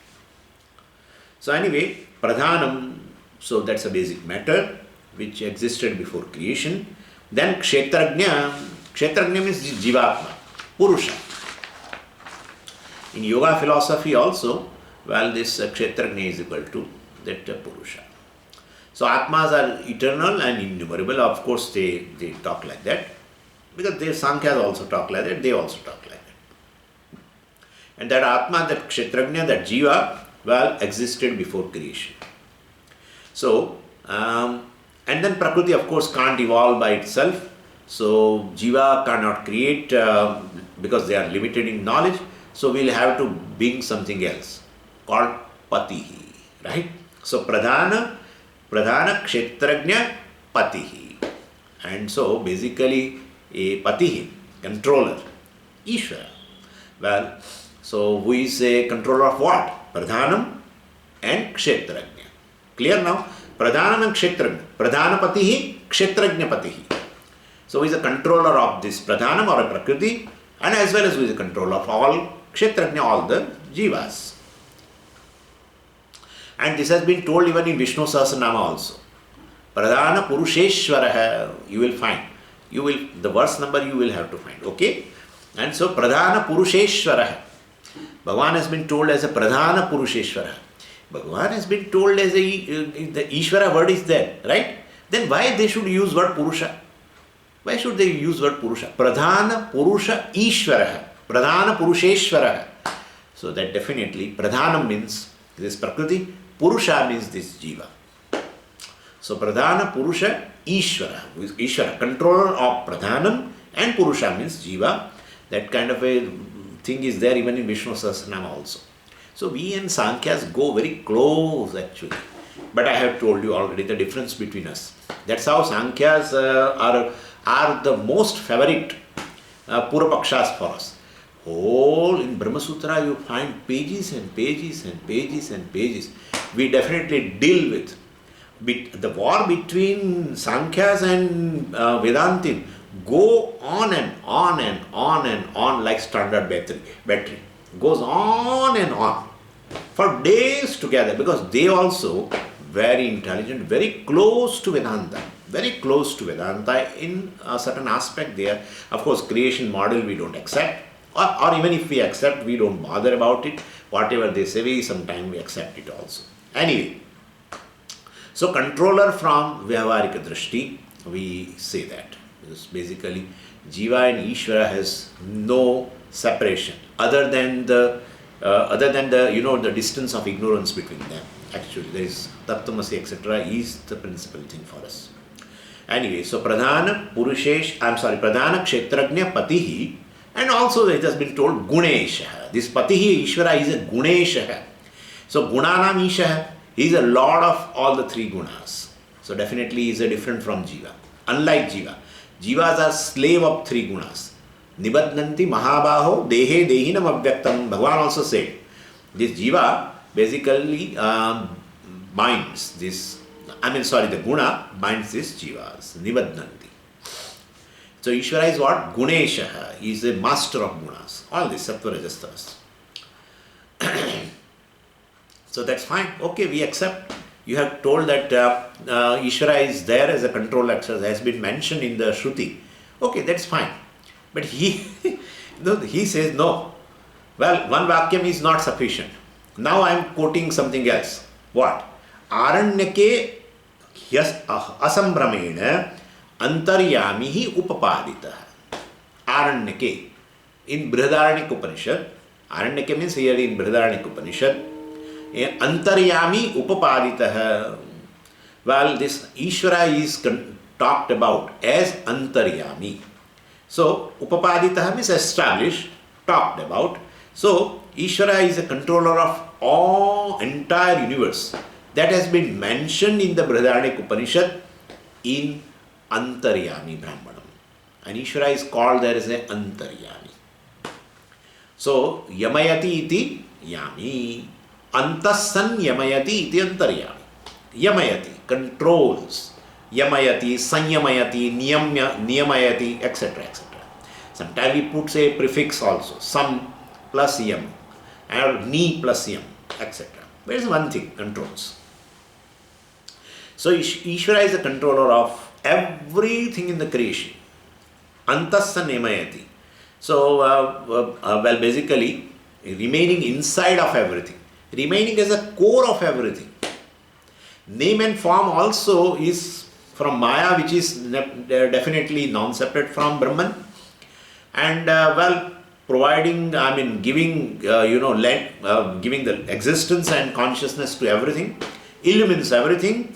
So anyway, Pradhanam, so that's a basic matter which existed before creation. Then Kshetrajna means Jivatma, Purusha. In yoga philosophy also, this Kshetrajna is equal to that Purusha. So Atmas are eternal and innumerable. Of course, they talk like that. Because the Sankhya's also talk like that, they also talk like that. And that Atma, that Kshetrajna, that Jiva, existed before creation. So, and then Prakriti, of course, can't evolve by itself. So, Jiva cannot create because they are limited in knowledge. So, we'll have to bring something else called Patihi, right? So, Pradhana Kshetrajna Patihi. And so, basically, a Patihi, controller, Ishvara. So who is a controller of what? Pradhanam and Kshetrajna. Clear now? Pradhanam and Kshetrajna. Pradhanapatihi, Kshetrajnapatihi. So who is a controller of this Pradhanam or a Prakriti, and as well as who is a controller of all Kshetrajna, all the Jivas. And this has been told even in Vishnu Sahasranama also. Pradhana Purusheshwaraha, you will find. The verse number you will have to find. Okay? And so Pradhana Purusheshwaraha. Bhagavan has been told as a Pradhana Purusheshwaraha. Bhagavan has been told as the Ishvara word is there, right? Then why they should use word Purusha? Why should they use word Purusha? Pradhana Purusha Ishvara. Pradhana Purusheshvara. So that definitely Pradhanam means this Prakriti, Purusha means this Jiva. So Pradhana Purusha Ishvara, who is Ishvara, controller of Pradhanam, and Purusha means Jiva. That kind of a thing is there even in Vishnu Sahasranama also. So we and Sankhyas go very close actually. But I have told you already the difference between us. That's how Sankhyas are the most favorite Purapakshas for us. Whole in Brahma Sutra you find pages and pages and pages and pages. We definitely deal with the war between Sankhyas and Vedantin. Go on and on and on and on like standard battery. Goes on and on for days together, because they also very intelligent, very close to Vedanta. Very close to Vedanta in a certain aspect there. Of course, creation model we don't accept, or even if we accept, we don't bother about it. Whatever they say, sometimes we accept it also. Anyway, so controller from Vyavaharika Drishti, we say that. Because basically, Jiva and Ishvara has no separation other than the the distance of ignorance between them. Actually, there is Tattvamasi, etc. is the principal thing for us. Anyway, so Pradhana Pradhana Kshetrajna Patihi, and also it has been told Gunesha. This Patihi Ishvara is a Gunesha. So Gunanam Isha, he is a lord of all the three gunas. So definitely he is different from Jiva. Unlike Jiva. Jivas are slave of three gunas. Nibadnanti Mahabaho Dehe Dehinam Abhyaktam. Bhagavan also said, this Jiva basically binds this, the guna binds these Jivas. Nibadnanti. So Ishvara is what? Gunesha. He is a master of gunas. All this, Sattva, Rajas, Tamas. So that's fine. Okay, we accept. You have told that Ishvara is there as a control axis, has been mentioned in the Shruti. Okay, that's fine. But he says no. Well, one vakyam is not sufficient. Now I am quoting something else. What? Aranyake asambramena antaryamihi upapaditah. Aranyake. In Brihadaranyaka Upanishad, Aranyake means here in Brihadaranyaka Upanishad, Antaryami upapaditah. Well, this Ishvara is talked about as Antaryami. So, upapaditah means established, talked about. So, Ishvara is a controller of all entire universe. That has been mentioned in the Brihadaranyaka Upanishad in Antaryami Brahmanam. And Ishvara is called there as a Antaryami. So, Yamayati iti Yami. Antasan Yamayati iti Antaryami. Yamayati, controls. Yamayati, Sanyamayati, Niyamayati, etc. etc. Sometimes we put say prefix also. Sam plus Yam, or Ni plus Yam, etc. There is one thing, controls. So Ishvara is the controller of everything in the creation. Antasan Yamayati. So, basically, remaining inside of everything. Remaining as a core of everything. Name and form also is from Maya, which is definitely non-separate from Brahman. And providing, giving, giving the existence and consciousness to everything, illumines everything.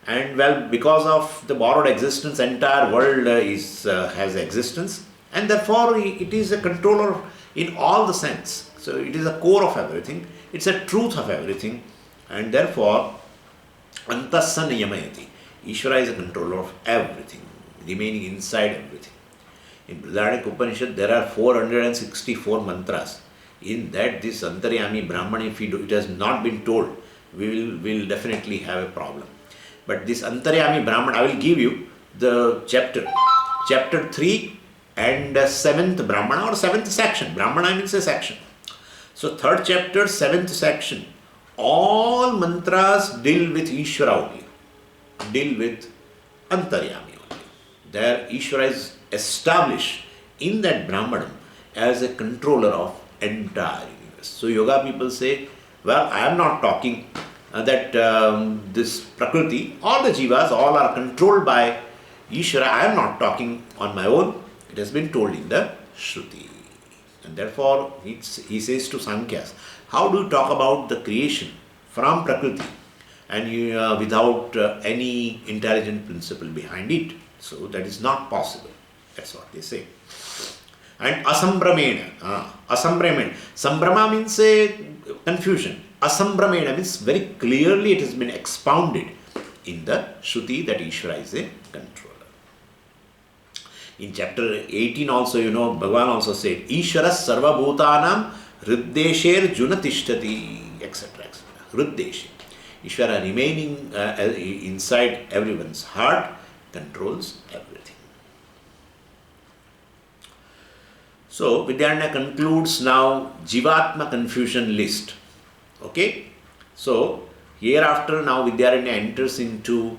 And because of the borrowed existence, entire world has existence. And therefore, it is a controller in all the sense. So, it is a core of everything. It's a truth of everything. And therefore, Antasan Yamayati. Ishvara is a controller of everything, remaining inside everything. In Brihadaranyaka Upanishad, there are 464 mantras. In that, this Antaryami Brahman, if it has not been told, we will definitely have a problem. But this Antaryami Brahman, I will give you the chapter 3 and 7th Brahmana or 7th section. Brahmana means a section. So 3rd chapter, 7th section, all mantras deal with Ishvara only, deal with Antaryami only. There Ishvara is established in that Brahmanam as a controller of entire universe. So yoga people say, well, I am not talking that this Prakriti, all the Jivas, all are controlled by Ishvara. I am not talking on my own. It has been told in the Shruti. And therefore, he says to Sankhya's, how do you talk about the creation from Prakriti and without any intelligent principle behind it? So that is not possible. That's what they say. And asambramena. Sambrama means confusion. Asambramena means very clearly it has been expounded in the Shruti that Ishvara is a controller. In chapter 18 also, Bhagavan also said, Ishvara sarva bhutanam hriddesher junatishtati, etc. etc. Hriddesher. Ishvara remaining inside everyone's heart controls everything. So, Vidyaranya concludes now Jivatma confusion list. Okay? So, hereafter now Vidyaranya enters into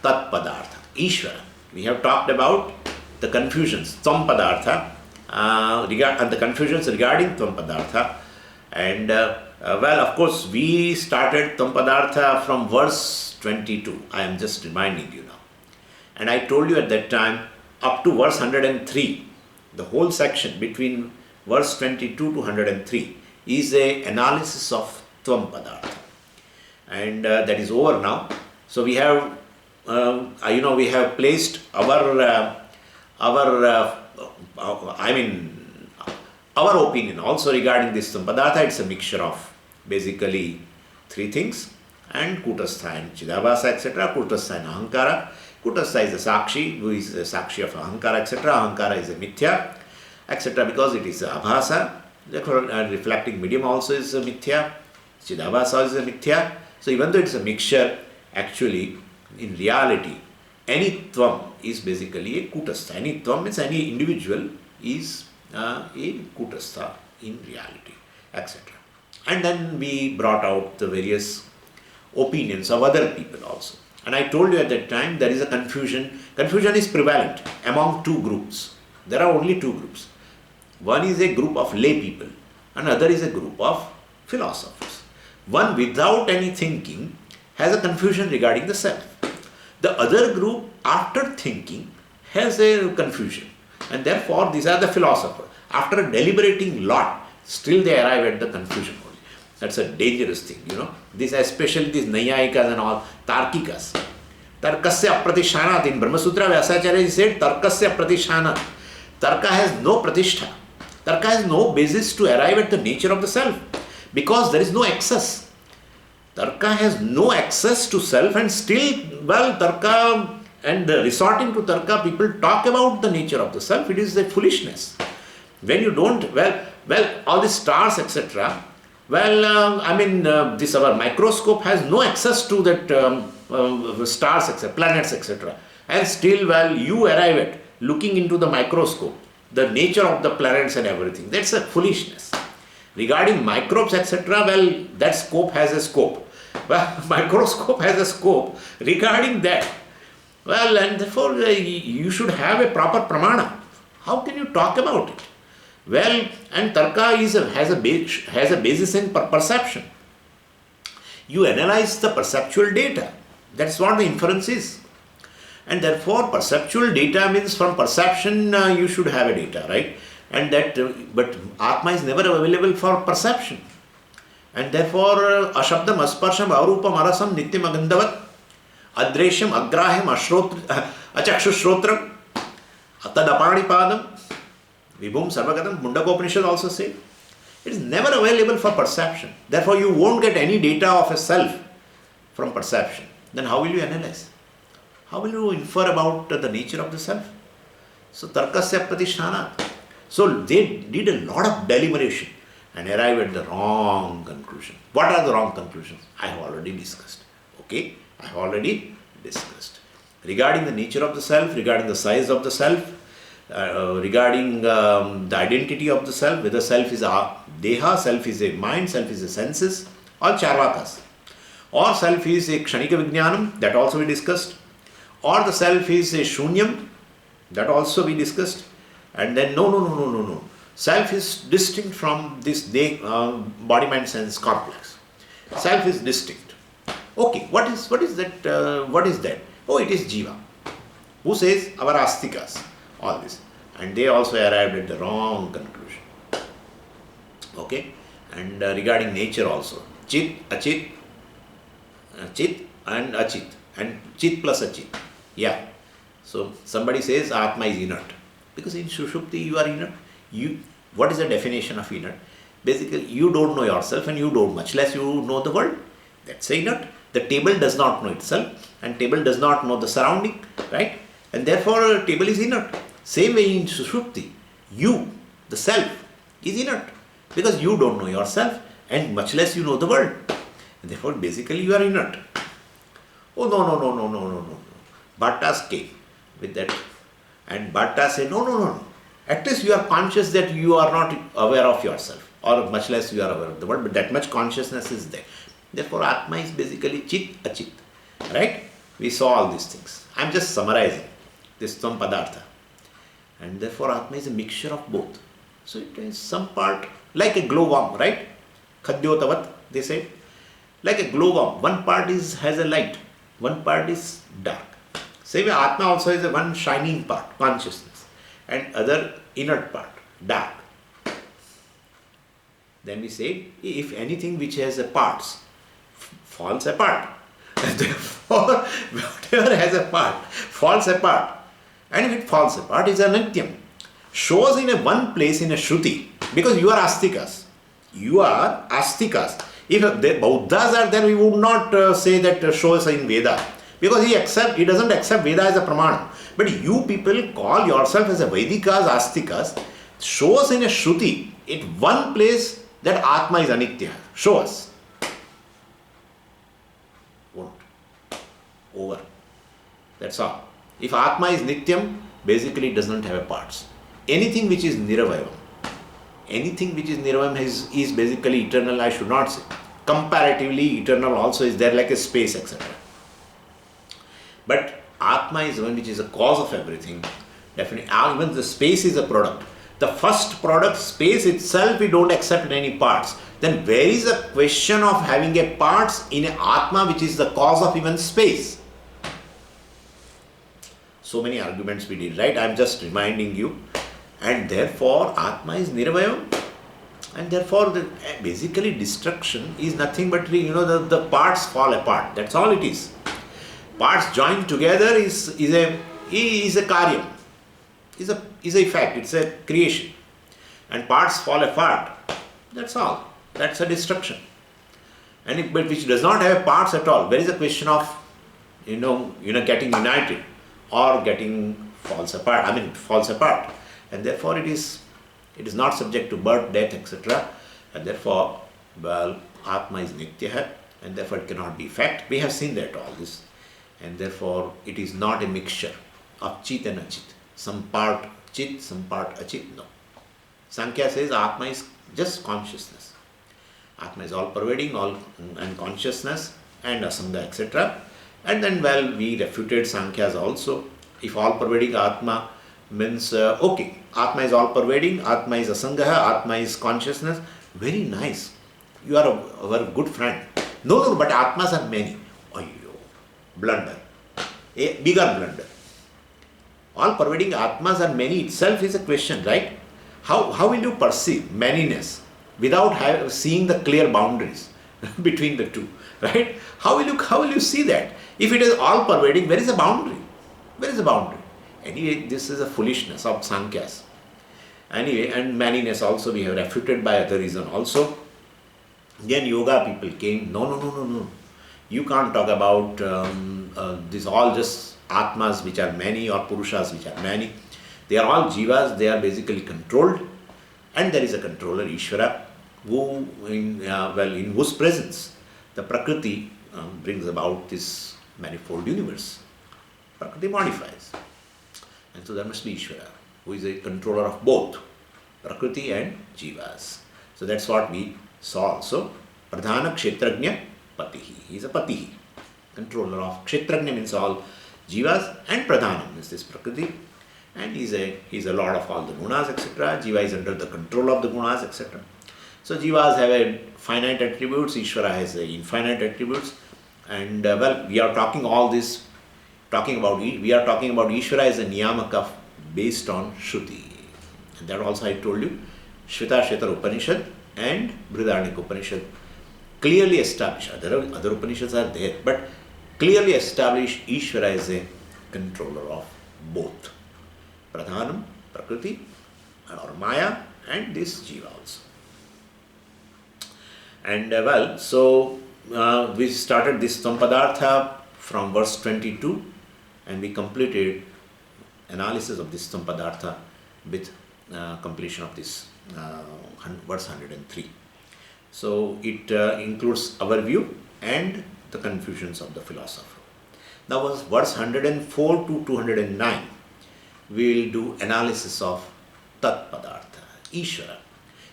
Tat Padartha, Ishvara. We have talked about the confusions, Tvam Padartha, and the confusions regarding Tvam Padartha. And well, of course, we started Tvam Padartha from verse 22. I am just reminding you now. And I told you at that time, up to verse 103, the whole section between verse 22 to 103 is a analysis of Tvam Padartha. And that is over now. So we have, we have placed our opinion also regarding this Tvam Padartha. It's a mixture of basically three things, and Kutastha and Chidabhasa, etc. Kutastha and Ahankara. Kutastha is the Sakshi, who is the Sakshi of Ahankara, etc. Ahankara is a Mithya, etc. because it is a Abhasa. Therefore, reflecting medium also is a Mithya. Chidabhasa is a Mithya. So even though it's a mixture, actually, in reality, any Tvam is basically a Kutastha. Any Tvam means any individual is a Kutastha in reality, etc. And then we brought out the various opinions of other people also. And I told you at that time there is a confusion. Confusion is prevalent among two groups. There are only two groups. One is a group of lay people, and other is a group of philosophers. One without any thinking has a confusion regarding the self. The other group, after thinking, has a confusion. And therefore, these are the philosophers. After deliberating lot, still they arrive at the confusion only. That's a dangerous thing, These, especially these Nayayikas and all, Tarkikas. Tarkasya pratishanat. In Brahma Sutra, Vyasacharya said, Tarkasya pratishanat. Tarka has no pratishtha. Tarka has no basis to arrive at the nature of the self. Because there is no access. Tarka has no access to self, and still, Tarka and resorting to Tarka, people talk about the nature of the self. It is a foolishness. When you don't, all the stars, etc., this our microscope has no access to that stars, etc., planets, etc. And still, you arrive at looking into the microscope, the nature of the planets and everything. That's a foolishness. Regarding microbes, etc., that scope has a scope. Microscope has a scope regarding that. And therefore, you should have a proper pramana. How can you talk about it? And Tarka has a basis in perception. You analyze the perceptual data. That's what the inference is. And therefore, perceptual data means from perception you should have a data, right? And but Atma is never available for perception. And therefore, Ashabdam, Asparsham, Arupam, Arasam, Nityam, Agandavat, Adreshyam, Agrahyam, Achakshushrotram, Atadapani Padam, Vibhum, Sarvagatam, Mundakopanishad also say. It is never available for perception. Therefore, you won't get any data of a self from perception. Then how will you analyze? How will you infer about the nature of the self? So, Tarkasya Pratishthanat. So, they did a lot of deliberation and arrived at the wrong conclusion. What are the wrong conclusions? I have already discussed. Okay? I have already discussed. Regarding the nature of the self, regarding the size of the self, regarding the identity of the self, whether self is a deha, self is a mind, self is a senses, all charvakas. Or self is a kshanika vijnanam, that also we discussed. Or the self is a shunyam, that also we discussed. And then no. Self is distinct from this body-mind-sense complex. Self is distinct. Okay, what is that? What is that? Oh, it is Jiva. Who says? Our Astikas. All this, and they also arrived at the wrong conclusion. Okay, and regarding nature also, Chit, Achit, Chit and Achit, and Chit plus Achit. Yeah. So somebody says Atma is inert, because in Sushupti you are inert. What is the definition of inert? Basically, you don't know yourself and you don't, much less you know the world. That's inert. The table does not know itself, and table does not know the surrounding, right? And therefore table is inert. Same way in Sushupti, you, the self, is inert, because you don't know yourself and much less you know the world. And therefore basically you are inert. Oh, no. Bhattas came with that, and Bhatta said, no. At least you are conscious that you are not aware of yourself, or much less you are aware of the world, but that much consciousness is there. Therefore Atma is basically Chit, Achit, right? We saw all these things. I am just summarizing this Tvam Padartha. And therefore Atma is a mixture of both. So it is some part, like a glowworm, right? Khadyotavat, they say. Like a glowworm, one part has a light, one part is dark. Same way Atma also is a one shining part, consciousness, and other inert part, dark. Then we say, if anything which has a parts falls apart, therefore whatever has a part falls apart. And if it falls apart, it is anityam. Shows in a one place in a Shruti, because you are Astikas. You are Astikas. If the Bauddhas are there, we would not say that shows in Veda, because he doesn't accept Veda as a pramana. But you people call yourself as a Vedikas, Astikas. Shows in a Shruti, in one place, that Atma is Anitya. Show us. Won't. Over. That's all. If Atma is Nityam, basically it does not have a parts. Anything which is Niravayavam is basically eternal, I should not say. Comparatively, eternal also is there, like a space, etc. But Atma is one which is a cause of everything. Definitely, even the space is a product. The first product, space itself, we don't accept in any parts. Then where is the question of having a parts in an Atma which is the cause of even space? So many arguments we did, right? I am just reminding you. And therefore Atma is Nirvayam. And therefore basically destruction is nothing but the parts fall apart. That's all it is. Parts joined together is a karyam. Is a fact, it's a creation. And parts fall apart. That's all. That's a destruction. And but which does not have parts at all. There is a question of getting united or getting falls apart. And therefore it is not subject to birth, death, etc. And therefore, Atma is Nitya, and therefore it cannot be fact. We have seen that all this. And therefore it is not a mixture of Chit and Achit. Some part Chit, some part Achit. No. Sankhya says Atma is just consciousness. Atma is all pervading, all and consciousness and Asanga, etc. And then we refuted Sankhya's also. If all pervading Atma means, Atma is all pervading, Atma is Asanga, Atma is consciousness. Very nice. You are our good friend. No, but Atmas are many. Blunder. A bigger blunder. All pervading Atmas are many itself is a question, right? How will you perceive manyness without seeing the clear boundaries between the two, right? How will you see that? If it is all pervading, where is the boundary? Where is the boundary? Anyway, this is a foolishness of Sankhya's. Anyway, and manyness also we have refuted by other reason also. Then yoga people came, no. You can't talk about this all just Atmas which are many or Purushas which are many. They are all Jivas, they are basically controlled, and there is a controller, Ishvara, who in whose presence the Prakriti brings about this manifold universe. Prakriti modifies. And so there must be Ishvara, who is a controller of both Prakriti and Jivas. So that's what we saw also. Pradhana Kshetrajna Patihi. He is a Patihi, controller of Kshetrajna means all Jivas, and Pradhana means this Prakriti. And he is a lord of all the gunas, etc. Jiva is under the control of the gunas, etc. So Jivas have a finite attributes, Ishvara has infinite attributes, And we are talking all this, we are talking about Ishvara as a niyamaka based on Shruti. And that also I told you, Shveta Upanishad and Brihadaranyaka Upanishad clearly establish, other Upanishads are there, but clearly establish Ishvara as a controller of both Pradhanam, Prakriti or Maya, and this Jiva also. And we started this Tvam from verse 22 and we completed analysis of this Tvam Padartha with completion of this verse 103. So it includes our view and the confusions of the philosopher. Now verse 104 to 209, we will do analysis of Tat Padartha, Ishvara.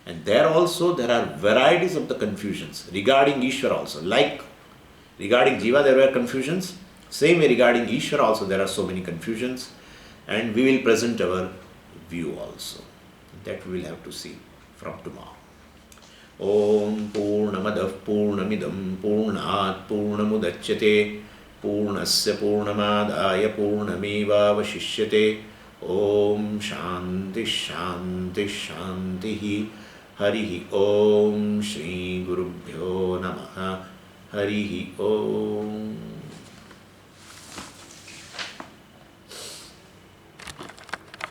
And there also there are varieties of the confusions regarding Ishvara also. Like regarding Jiva there were confusions, same way regarding Ishvara also there are so many confusions, and we will present our view also. That we will have to see from tomorrow. Om Purnamadav Purnamidam Purnat Purnamudachyate Purnasya Purnamadaya Purnameva Vashishyate. Om Shanti Shanti Shanti. Harihi Om Shri Gurubhyo Namaha. Harihi Om.